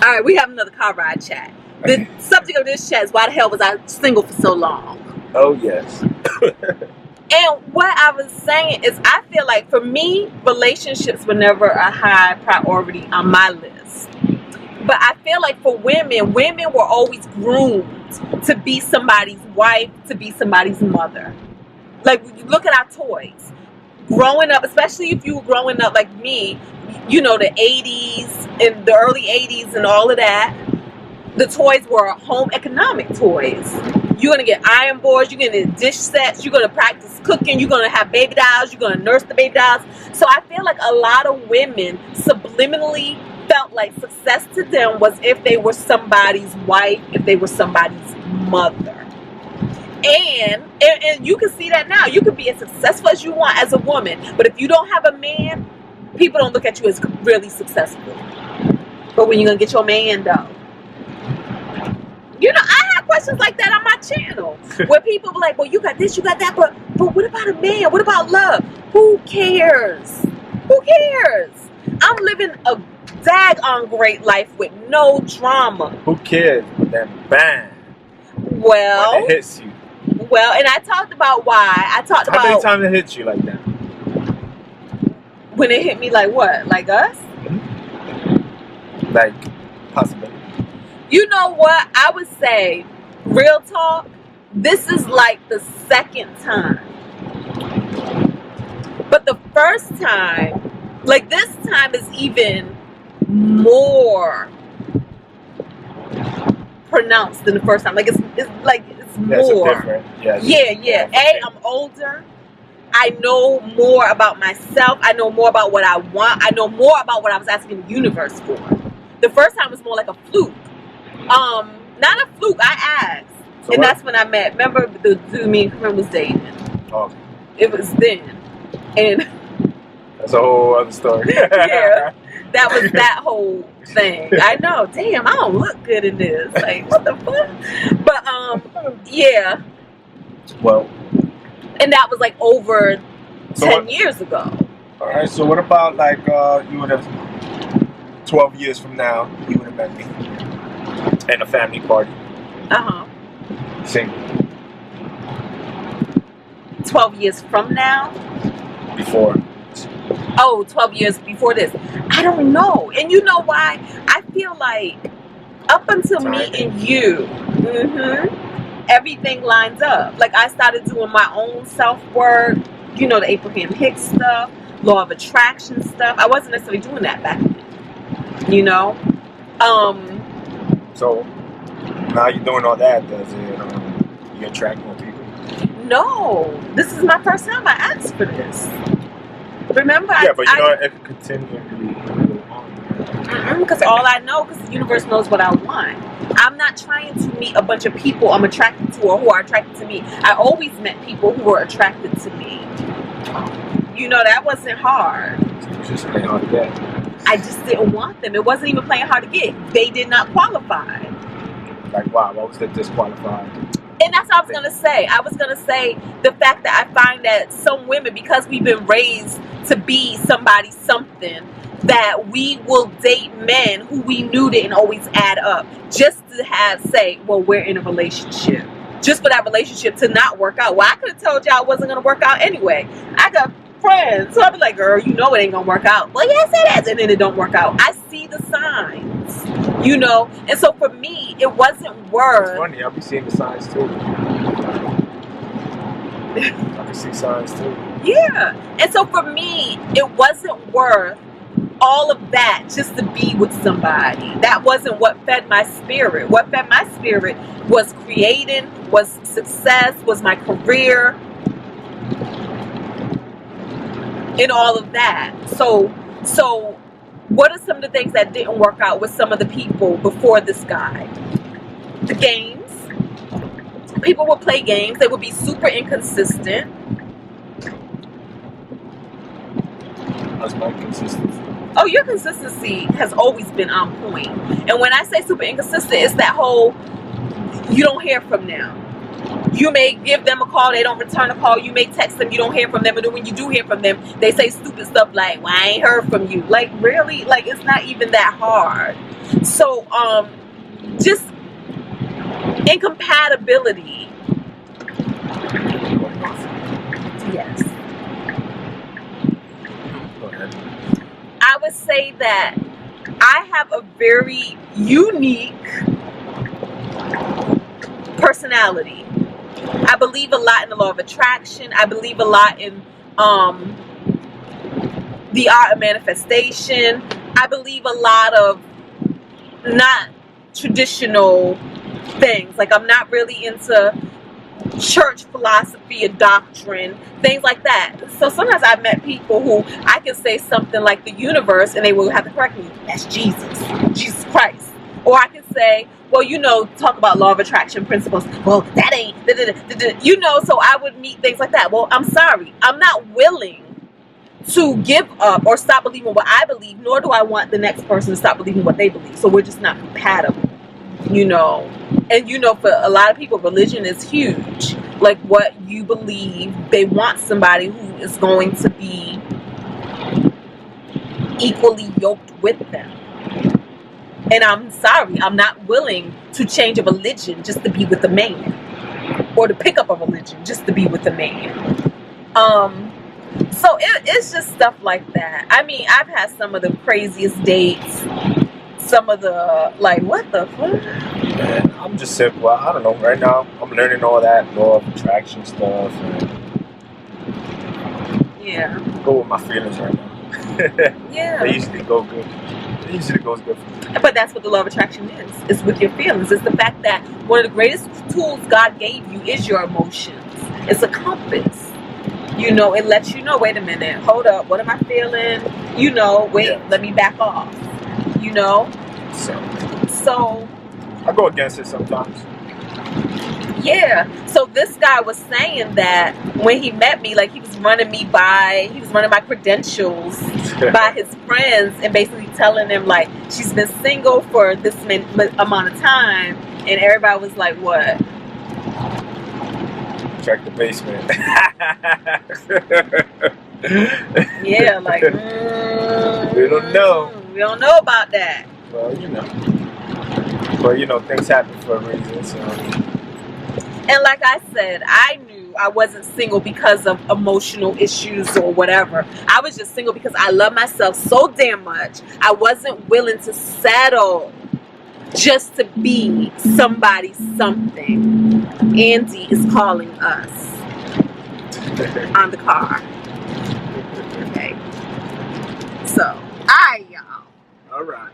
All right, we have another car ride chat. The subject of this chat is why the hell was I single for so long? Oh, yes. And what I was saying is I feel like for me, relationships were never a high priority on my list. But I feel like for women were always groomed to be somebody's wife, to be somebody's mother. Like, when you look at our toys. Growing up, especially if you were growing up like me, you know, the 80s and the early 80s and all of that, the toys were home economic toys. You're going to get iron boards, you're going to get dish sets, you're going to practice cooking, you're going to have baby dolls, you're going to nurse the baby dolls. So I feel like a lot of women subliminally felt like success to them was if they were somebody's wife, if they were somebody's mother. And you can see that now. You can be as successful as you want as a woman, but if you don't have a man, people don't look at you as really successful. But when you're going to get your man, though, you know, I have questions like that on my channel where people be like, well, you got this, you got that, but what about a man? What about love? Who cares? Who cares? I'm living a daggone great life with no drama. Who cares? But then bang. Well, when it hits you. Well, and I talked about why. How many times it hits you like that? When it hit me like what? Like us? Mm-hmm. Like, possibly. You know what? I would say, real talk, this is like the second time. But the first time, like this time is even more pronounced than the first time. Like it's more. Different. Yeah. I'm older. I know more about myself. I know more about what I want. I know more about what I was asking the universe for. The first time was more like a fluke. Not a fluke. I asked, so and that's when I met. Remember the dude me and Corinne was dating? Oh. It was then, and that's a whole other story. Yeah, that was that whole thing. I know. Damn, I don't look good in this. Like, what the fuck? But yeah. Well. And that was like over 10 years ago. All right. So what about like you would have 12 years from now you would have met me at a family party. Single. 12 years from now? Before. Oh, 12 years before this. I don't know. And you know why? I feel like up until meeting you, everything lines up. Like I started doing my own self-work, you know, the Abraham Hicks stuff, law of attraction stuff. I wasn't necessarily doing that back then, you know? So now you're doing all that, does it you attract more people? No, this is my first time I asked for this. Remember? Yeah, but you know it could continue because all I know, because the universe knows what I want. I'm not trying to meet a bunch of people I'm attracted to or who are attracted to me. I always met people who were attracted to me. You know, that wasn't hard. It was just playing hard to get. I just didn't want them. It wasn't even playing hard to get. They did not qualify. Like, wow, what was the disqualified? And that's what I was going to say. I was going to say the fact that I find that some women, because we've been raised to be somebody something, that we will date men who we knew didn't always add up just to say, well, we're in a relationship. Just for that relationship to not work out. Well, I could have told y'all it wasn't going to work out anyway. I got friends. So I'll be like, girl, you know it ain't going to work out. Well, yes, it is. And then it don't work out. I see the signs, you know. And so for me, it wasn't worth. It's funny. I'll be seeing the signs too. I can see signs too. Yeah. And so for me, it wasn't worth all of that just to be with somebody. That wasn't what fed my spirit. What fed my spirit was creating, was success, was my career, and all of that. So what are some of the things that didn't work out with some of the people before this guy? The games. People would play games. They would be super inconsistent. That's my consistency. Oh, your consistency has always been on point. And when I say super inconsistent, it's that whole, you don't hear from them. You may give them a call, they don't return a call. You may text them, you don't hear from them. And then when you do hear from them, they say stupid stuff like, well, I ain't heard from you. Like, really? Like, it's not even that hard. So, just incompatibility. Yes. I would say that I have a very unique personality. I believe a lot in the law of attraction. I believe a lot in the art of manifestation. I believe a lot of not traditional things. Like, I'm not really into church philosophy or doctrine, things like that. So sometimes I've met people who I can say something like the universe and they will have to correct me. That's Jesus Christ. Or I can say, well, you know, talk about law of attraction principles. Well, that ain't, you know, so I would meet things like that. Well, I'm sorry. I'm not willing to give up or stop believing what I believe, nor do I want the next person to stop believing what they believe. So we're just not compatible, you know. And, you know, for a lot of people, religion is huge. Like, what you believe, they want somebody who is going to be equally yoked with them. And I'm sorry, I'm not willing to change a religion just to be with a man, or to pick up a religion just to be with a man. So it's just stuff like that. I mean, I've had some of the craziest dates. Some of the, like, what the fuck? Man, I'm just simple. I don't know. Right now, I'm learning all that law of attraction stuff. Yeah. Go with my feelings right now. Yeah. They usually go good. It usually goes good for me. But that's what the law of attraction is. It's with your feelings. It's the fact that one of the greatest tools God gave you is your emotions. It's a compass. You know, it lets you know, wait a minute, hold up, what am I feeling? You know, wait, let me back off. You know? So I go against it sometimes. Yeah. So this guy was saying that when he met me, like, he was running my credentials by his friends and basically telling them, like, she's been single for this amount of time. And everybody was like, what? Check the basement. Yeah, like, we don't know. We don't know about that. Well, you know. But, you know, things happen for a reason, so. And like I said, I knew I wasn't single because of emotional issues or whatever. I was just single because I love myself so damn much. I wasn't willing to settle just to be somebody something. Andy is calling us on the car. Okay. So, all right, y'all. All right.